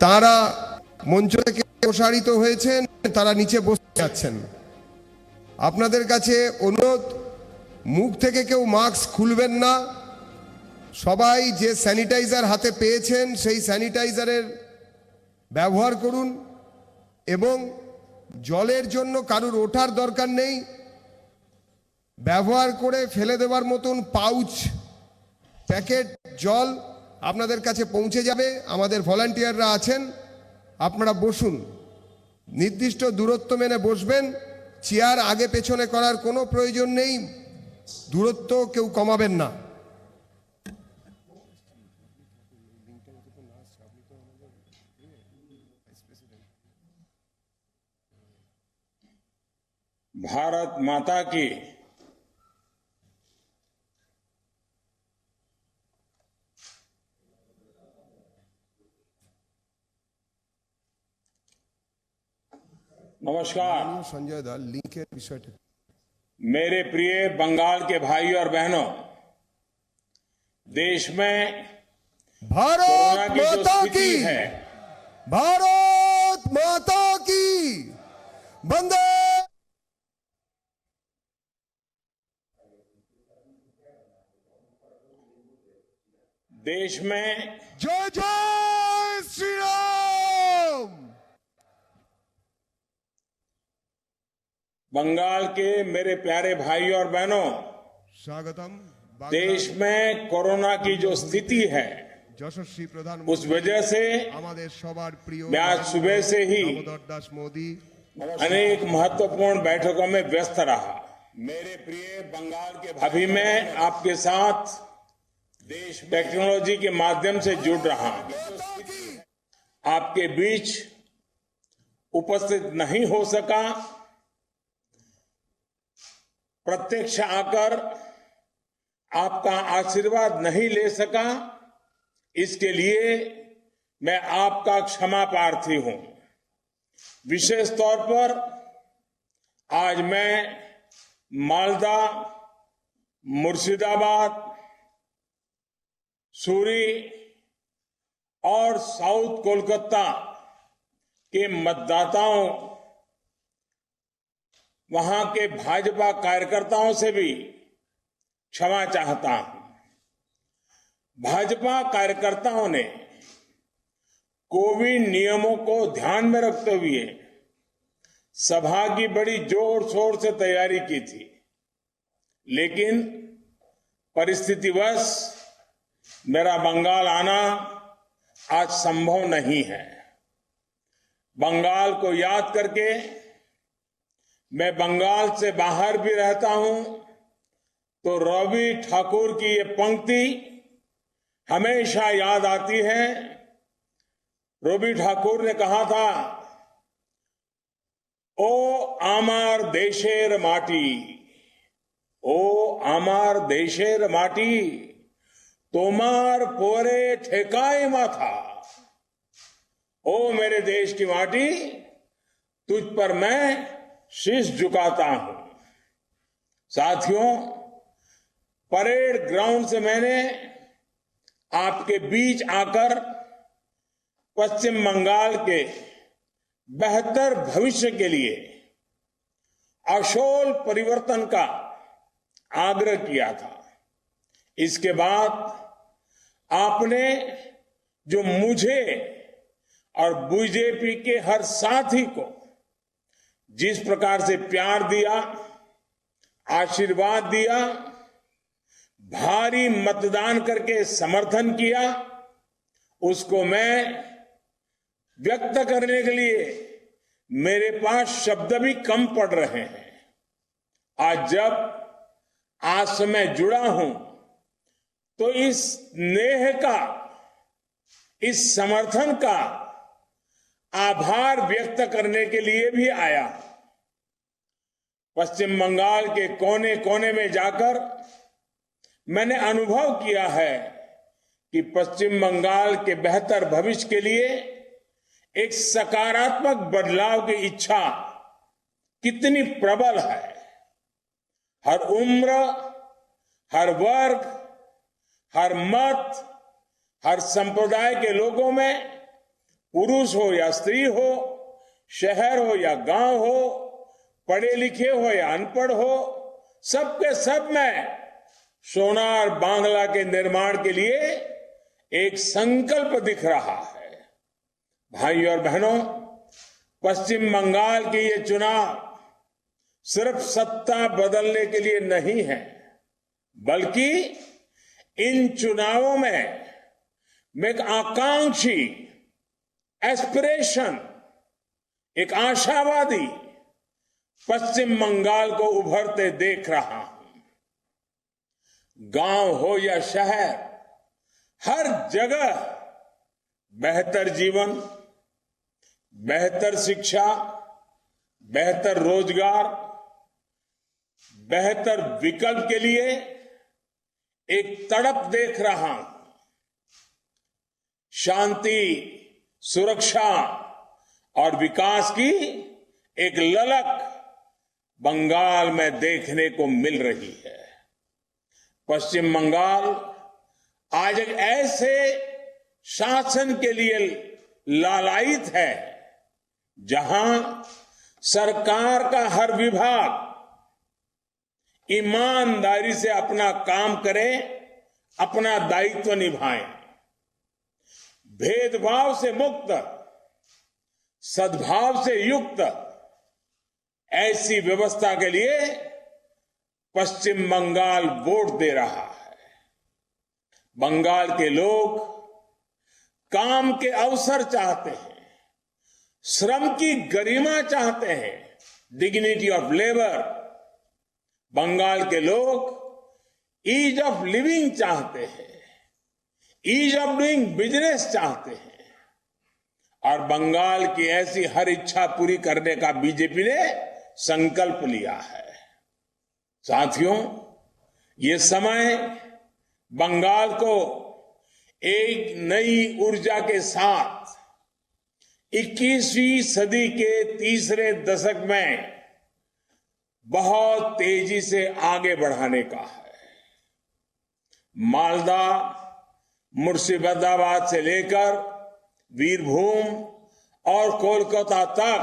তারা মঞ্চ থেকে প্রসারিত হয়েছেন, তারা নিচে বসে যাচ্ছেন। আপনাদের কাছে অনুরোধ, মুখ থেকে কেউ মাস্ক খুলবেন না। সবাই যে স্যানিটাইজার হাতে পেয়েছেন সেই স্যানিটাইজারের ব্যবহার করুন এবং জলের জন্য কারুর ওঠার দরকার নেই। ব্যবহার করে ফেলে দেওয়ার মতন পাউচ, প্যাকেট জল আপনাদের কাছে পৌঁছে যাবে। আমাদের ভলান্টিয়াররা আছেন, আপনারা বসুন, নির্দিষ্ট দূরত্ব মেনে বসবেন। চেয়ার আগে পেছনে করার কোনো প্রয়োজন নেই, দূরত্ব কেউ কমাবেন না। भारत माता की नमस्कार। संजय दाल लिंकेर विषयটা मेरे प्रिय बंगाल के भाई और बहनों, देश में कोरोना भारत की जो माता स्थिति की, है, भारत माता की वंदे। देश में जय जय श्री राम। बंगाल के मेरे प्यारे भाई और बहनों, स्वागतम। देश में कोरोना की जो स्थिति है, যশস্বী প্রধান उस वजह से আমাদের সবার প্রিয় मैं आज सुबह से ही দামোদর দাস मोदी अनेक महत्वपूर्ण बैठकों में व्यस्त रहा। मेरे प्रिय बंगाल के अभी मैं आपके साथ देश टेक्नोलॉजी के माध्यम से जुड़ रहा हूं। आपके बीच उपस्थित नहीं हो सका, प्रत्यक्ष आकर आपका आशीर्वाद नहीं ले सका, इसके लिए मैं आपका क्षमा प्रार्थी हूं। विशेष तौर पर आज मैं मालदा, मुर्शिदाबाद, सूरी और साउथ कोलकाता के मतदाताओं, वहां के भाजपा कार्यकर्ताओं से भी क्षमा चाहता हूं। भाजपा कार्यकर्ताओं ने कोविड नियमों को ध्यान में रखते हुए सभा की बड़ी जोर शोर से तैयारी की थी, लेकिन परिस्थितिवश मेरा बंगाल आना आज संभव नहीं है। बंगाल को याद करके मैं बंगाल से बाहर भी रहता हूं तो रवि ठाकुर की ये पंक्ति हमेशा याद आती है। रवि ठाकुर ने कहा था, ओ आमार देशेर माटी, ओ आमार देशेर माटी, तोमार पोरे ठेकाए माथा। ओ मेरे देश की माटी, तुझ पर मैं शीश झुकाता हूं। साथियों, परेड ग्राउंड से मैंने आपके बीच आकर पश्चिम बंगाल के बेहतर भविष्य के लिए आशोल परिवर्तन का आग्रह किया था। इसके बाद आपने जो मुझे और बीजेपी के हर साथी को जिस प्रकार से प्यार दिया, आशीर्वाद दिया, भारी मतदान करके समर्थन किया, उसको मैं व्यक्त करने के लिए मेरे पास शब्द भी कम पड़ रहे हैं। आज जब आज से मैं जुड़ा हूं तो इस स्नेह का, इस समर्थन का आभार व्यक्त करने के लिए भी आया। पश्चिम बंगाल के कोने कोने में जाकर मैंने अनुभव किया है कि पश्चिम बंगाल के बेहतर भविष्य के लिए एक सकारात्मक बदलाव की इच्छा कितनी प्रबल है। हर उम्र, हर वर्ग, हर मत, हर संप्रदाय के लोगों में पुरुष हो या स्त्री हो, शहर हो या गांव हो, पढ़े लिखे हो या अनपढ़ हो, सबके सब में सोनार बांग्ला के निर्माण के लिए एक संकल्प दिख रहा है। भाई और बहनों, पश्चिम बंगाल के ये चुनाव सिर्फ सत्ता बदलने के लिए नहीं है, बल्कि इन चुनावों में एक आकांक्षी, एस्पिरेशन, एक आशावादी पश्चिम बंगाल को उभरते देख रहा हूं। गांव हो या शहर, हर जगह बेहतर जीवन, बेहतर शिक्षा, बेहतर रोजगार, बेहतर विकल्प के लिए एक तड़प देख रहा हूं। शांति, सुरक्षा और विकास की एक ललक बंगाल में देखने को मिल रही है। पश्चिम बंगाल आज एक ऐसे शासन के लिए लालायित है जहां सरकार का हर विभाग ईमानदारी से अपना काम करे, अपना दायित्व निभाए। भेदभाव से मुक्त, सद्भाव से युक्त ऐसी व्यवस्था के लिए पश्चिम बंगाल वोट दे रहा है। बंगाल के लोग काम के अवसर चाहते हैं, श्रम की गरिमा चाहते हैं, डिग्निटी ऑफ लेबर। बंगाल के लोग ईज ऑफ लिविंग चाहते हैं, ईज ऑफ डूइंग बिजनेस चाहते हैं, और बंगाल की ऐसी हर इच्छा पूरी करने का बीजेपी ने संकल्प लिया है। साथियों, ये समय बंगाल को एक नई ऊर्जा के साथ 21वीं सदी के तीसरे दशक में बहुत तेजी से आगे बढ़ाने का है। मालदा, मुर्शिदाबाद से लेकर वीरभूम और कोलकाता तक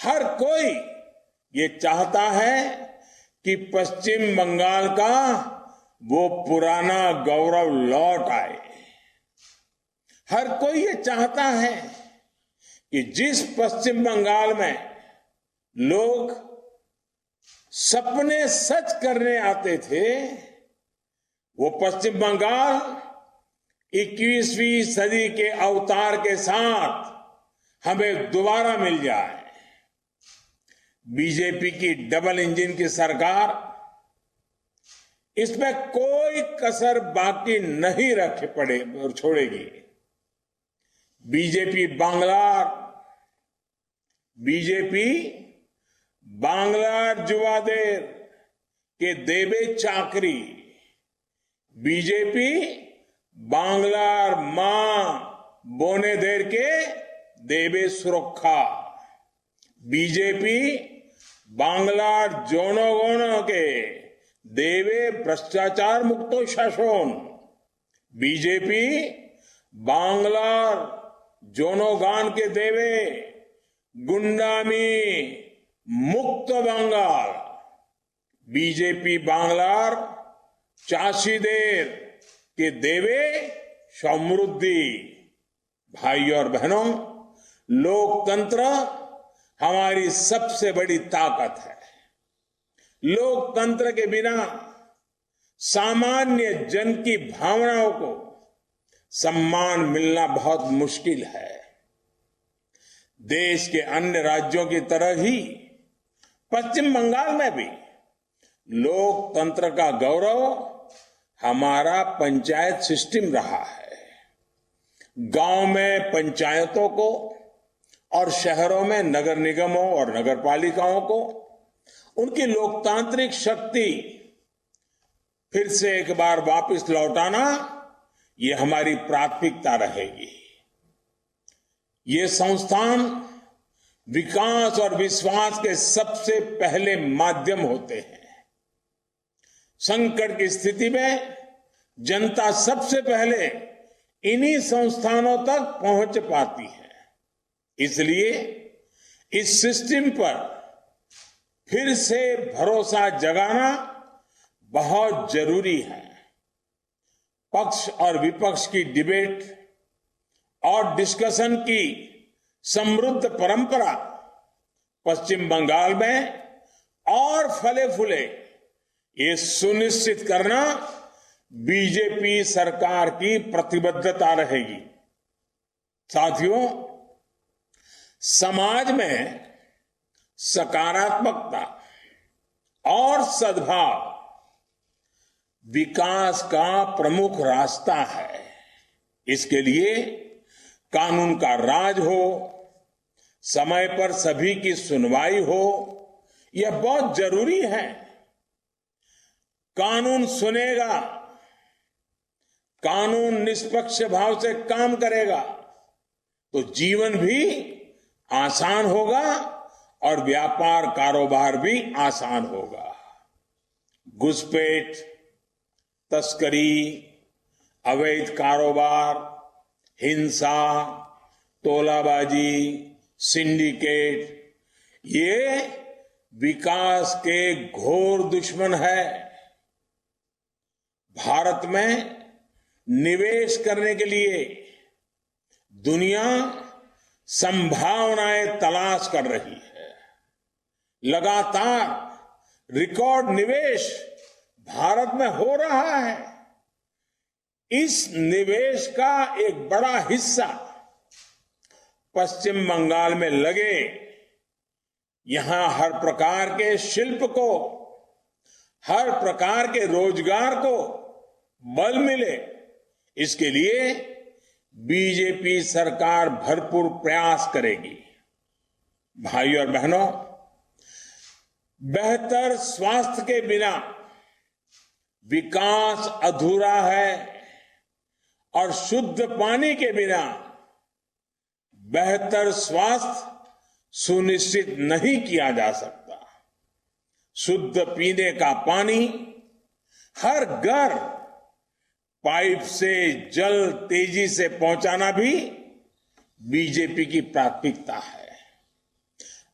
हर कोई ये चाहता है कि पश्चिम बंगाल का वो पुराना गौरव लौट आए। हर कोई ये चाहता है कि जिस पश्चिम बंगाल में लोग सपने सच करने आते थे, वो पश्चिम बंगाल 21वीं सदी के अवतार के साथ हमें दोबारा मिल जाए। बीजेपी की डबल इंजन की सरकार इसमें कोई कसर बाकी नहीं रख पड़े और छोड़ेगी। बीजेपी बांग्लार जुवादेर के देवे चाकरी, बीजेपी बांग्लार मां बोनेदेर के देवे सुरक्षा, बीजेपी बांग्लार जनगण के देवे भ्रष्टाचार मुक्त शासन, बीजेपी बांग्लार जनगण के देवे गुंडामी मुक्त बंगाल, बीजेपी बांग्लार चाषीदेर के देवे समृद्धि। भाई और बहनों, लोकतंत्र हमारी सबसे बड़ी ताकत है। लोकतंत्र के बिना सामान्य जन की भावनाओं को सम्मान मिलना बहुत मुश्किल है। देश के अन्य राज्यों की तरह ही पश्चिम बंगाल में भी लोकतंत्र का गौरव हमारा पंचायत सिस्टम रहा है। गांव में पंचायतों को और शहरों में नगर निगमों और नगर पालिकाओं को उनकी लोकतांत्रिक शक्ति फिर से एक बार वापस लौटाना, ये हमारी प्राथमिकता रहेगी। ये संस्थान विकास और विश्वास के सबसे पहले माध्यम होते हैं। संकट की स्थिति में जनता सबसे पहले इन्हीं संस्थानों तक पहुंच पाती है। इसलिए इस सिस्टम पर फिर से भरोसा जगाना बहुत जरूरी है। पक्ष और विपक्ष की डिबेट और डिस्कशन की समृद्ध परंपरा पश्चिम बंगाल में और फले फूले, ये सुनिश्चित करना बीजेपी सरकार की प्रतिबद्धता रहेगी। साथियों, समाज में सकारात्मकता और सद्भाव विकास का प्रमुख रास्ता है। इसके लिए कानून का राज हो, समय पर सभी की सुनवाई हो, यह बहुत जरूरी है। कानून सुनेगा, कानून निष्पक्ष भाव से काम करेगा तो जीवन भी आसान होगा और व्यापार कारोबार भी आसान होगा। घुसपैठ, तस्करी, अवैध कारोबार, हिंसा, तोलाबाजी, सिंडिकेट, ये विकास के घोर दुश्मन है। भारत में निवेश करने के लिए दुनिया संभावनाएं तलाश कर रही है। लगातार रिकॉर्ड निवेश भारत में हो रहा है। इस निवेश का एक बड़ा हिस्सा पश्चिम बंगाल में लगे। यहां हर प्रकार के शिल्प को, हर प्रकार के रोजगार को बल मिले, इसके लिए बीजेपी सरकार भरपूर प्रयास करेगी। भाइयों और बहनों, बेहतर स्वास्थ्य के बिना विकास अधूरा है और शुद्ध पानी के बिना बेहतर स्वास्थ्य सुनिश्चित नहीं किया जा सकता। शुद्ध पीने का पानी हर घर पाइप से जल तेजी से पहुंचाना भी बीजेपी की प्राथमिकता है।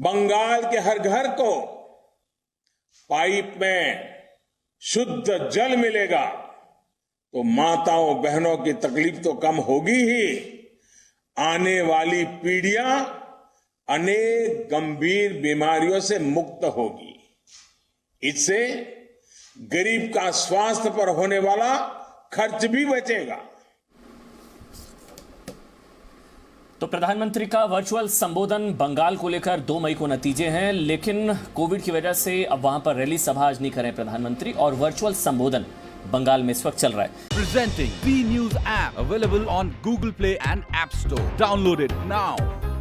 बंगाल के हर घर को पाइप में शुद्ध जल मिलेगा तो माताओं बहनों की तकलीफ तो कम होगी ही, आने वाली पीढ़ियां अनेक गंभीर बीमारियों से मुक्त होगी। इससे गरीब का स्वास्थ्य पर होने वाला खर्च भी बचेगा। तो प्रधानमंत्री का वर्चुअल संबोधन बंगाल को लेकर 2 मई को नतीजे हैं, लेकिन कोविड की वजह से अब वहां पर रैली सभा आज नहीं करें प्रधानमंत्री, और वर्चुअल संबोधन बंगाल में इस वक्त चल रहा है। Presenting B News app available on Google Play and App Store. Download it now.